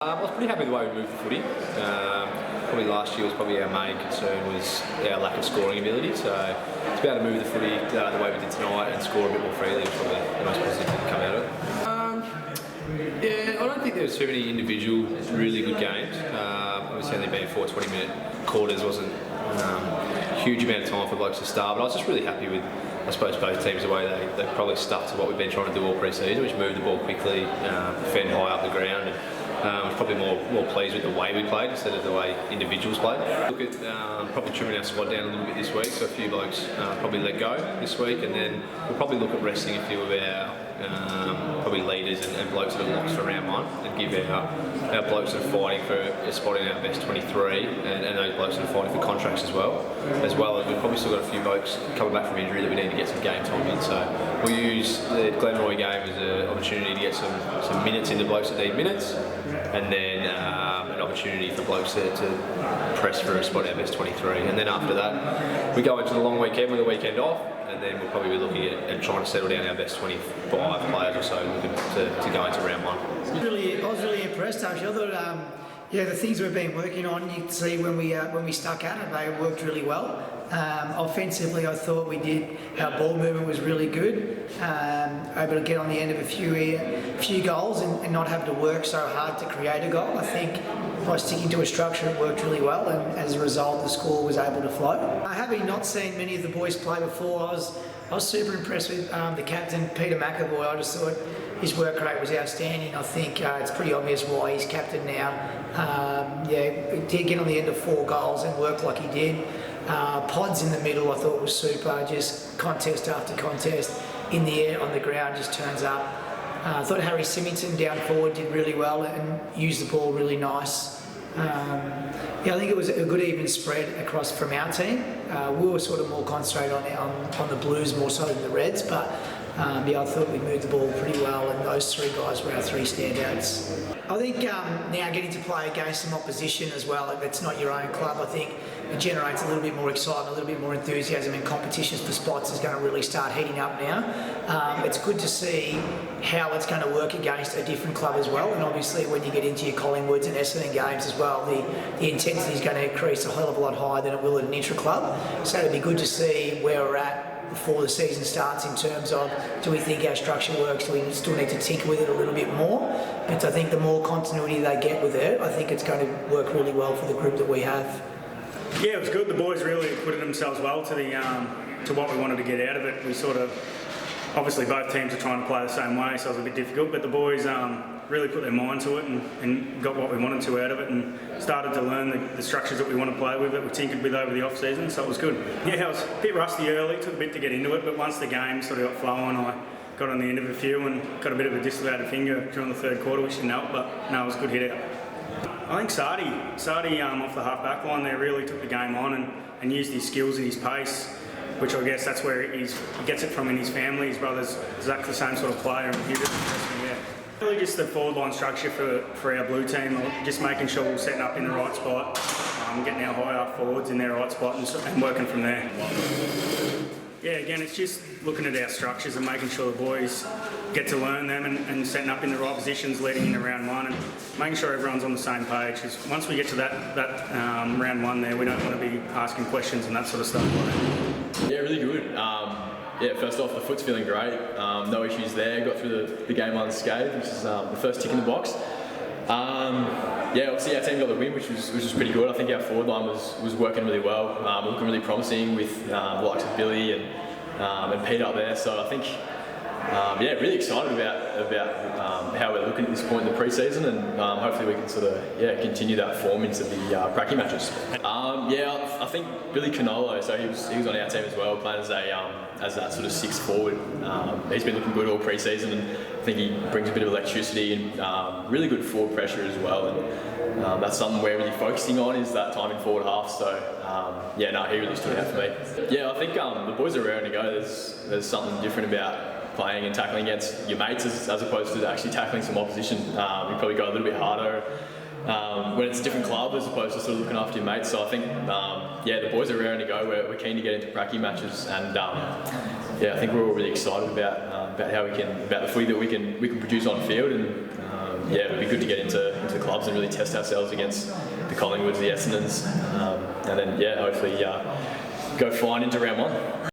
I was pretty happy with the way we moved the footy. Probably last year was probably our main concern was our lack of scoring ability. So to be able to move the footy the way we did tonight and score a bit more freely was probably the most positive thing to come out of it. Yeah, I don't think there was too many individual really good games. Obviously only being 20-minute quarters wasn't a huge amount of time for blokes to start, but I was just really happy with, I suppose, both teams the way they probably stuck to what we've been trying to do all pre-season, which moved the ball quickly, defend high up the ground, and I was probably more pleased with the way we played instead of the way individuals played. Look at probably trimming our squad down a little bit this week, so a few blokes probably let go this week, and then we'll probably look at resting a few of our probably leaders and blokes that are locked for round one, and give our blokes that are fighting for a spot in our best 23 and those blokes that are fighting for contracts as well as we've probably still got a few blokes coming back from injury that we need to get some game time in, so we'll use the Glenroy game as an opportunity to get some minutes into blokes that need minutes, and then an opportunity for blokes to press for a spot in our best 23, and then after that we go into the long weekend with a weekend off, and then we'll probably be looking at trying to settle down our best 25 players or so, looking to go into round one. I was really impressed actually. I thought the things we've been working on, you can see when we stuck at it, they worked really well. Offensively, I thought our ball movement was really good, able to get on the end of a few goals and not have to work so hard to create a goal. I think by sticking to a structure it worked really well, and as a result the score was able to flow. Having not seen many of the boys play before, I was super impressed with the captain, Peter McAvoy. I just thought his work rate was outstanding. I think it's pretty obvious why he's captain now. He did get on the end of 4 goals and work like he did. Pods in the middle I thought was super, just contest after contest, in the air, on the ground, just turns up. I thought Harry Symington down forward did really well and used the ball really nice. I think it was a good even spread across from our team. We were sort of more concentrated on the Blues more so than the Reds, but I thought we moved the ball pretty well, and those 3 guys were our 3 standouts. I think now getting to play against some opposition as well, if it's not your own club, I think it generates a little bit more excitement, a little bit more enthusiasm, and competitions for spots is going to really start heating up now. It's good to see how it's going to work against a different club as well, and obviously when you get into your Collingwoods and Essendon games as well, the intensity is going to increase a hell of a lot higher than it will at an Intraclub. So it'd be good to see where we're at before the season starts in terms of, do we think our structure works, do we still need to tinker with it a little bit more? But I think the more continuity they get with it, I think it's going to work really well for the group that we have. Yeah, it was good. The boys really acquitted themselves well to what we wanted to get out of it. We sort of, obviously both teams are trying to play the same way, so it was a bit difficult, but the boys really put their mind to it and got what we wanted to out of it, and started to learn the structures that we want to play with, that we tinkered with over the off-season, so it was good. Yeah, I was a bit rusty early, took a bit to get into it, but once the game sort of got flowing, I got on the end of a few and got a bit of a dislocated finger during the 3rd quarter, which didn't help, but no, it was a good hit out. I think Sardi off the half-back line there really took the game on and used his skills and his pace, which I guess that's where he gets it from in his family. His brother's exactly the same sort of player, and he did. Really just the forward line structure for our blue team, just making sure we're setting up in the right spot, getting our high up forwards in their right spot and working from there. Yeah, again, it's just looking at our structures and making sure the boys get to learn them and setting up in the right positions leading into round 1, and making sure everyone's on the same page. Because once we get to that round 1 there, we don't want to be asking questions and that sort of stuff. Yeah, really good. First off, the foot's feeling great. No issues there. Got through the game unscathed, which is the first tick in the box. Obviously our team got the win, which was pretty good. I think our forward line was working really well, looking really promising with the likes of Billy and Pete up there. So I think, really excited about how we're looking at this point in the pre-season, and hopefully we can sort of continue that form into the Pracky matches. I think Billy Canolo, so he was on our team as well, playing as that sort of 6th forward. He's been looking good all pre-season, and I think he brings a bit of electricity and really good forward pressure as well. And that's something we're really focusing on, is that time in forward half. So he really stood out for me. Yeah, I think the boys are raring to go. There's something different about playing and tackling against your mates as opposed to actually tackling some opposition. You probably go a little bit harder when it's a different club as opposed to sort of looking after your mates. So I think the boys are raring to go. We're keen to get into Pracky matches, and I think we're all really excited about how we can about the footy that we can produce on field, and yeah, it'd be good to get into clubs and really test ourselves against the Collingwoods, the Essendons, and then yeah, hopefully go fine into round 1.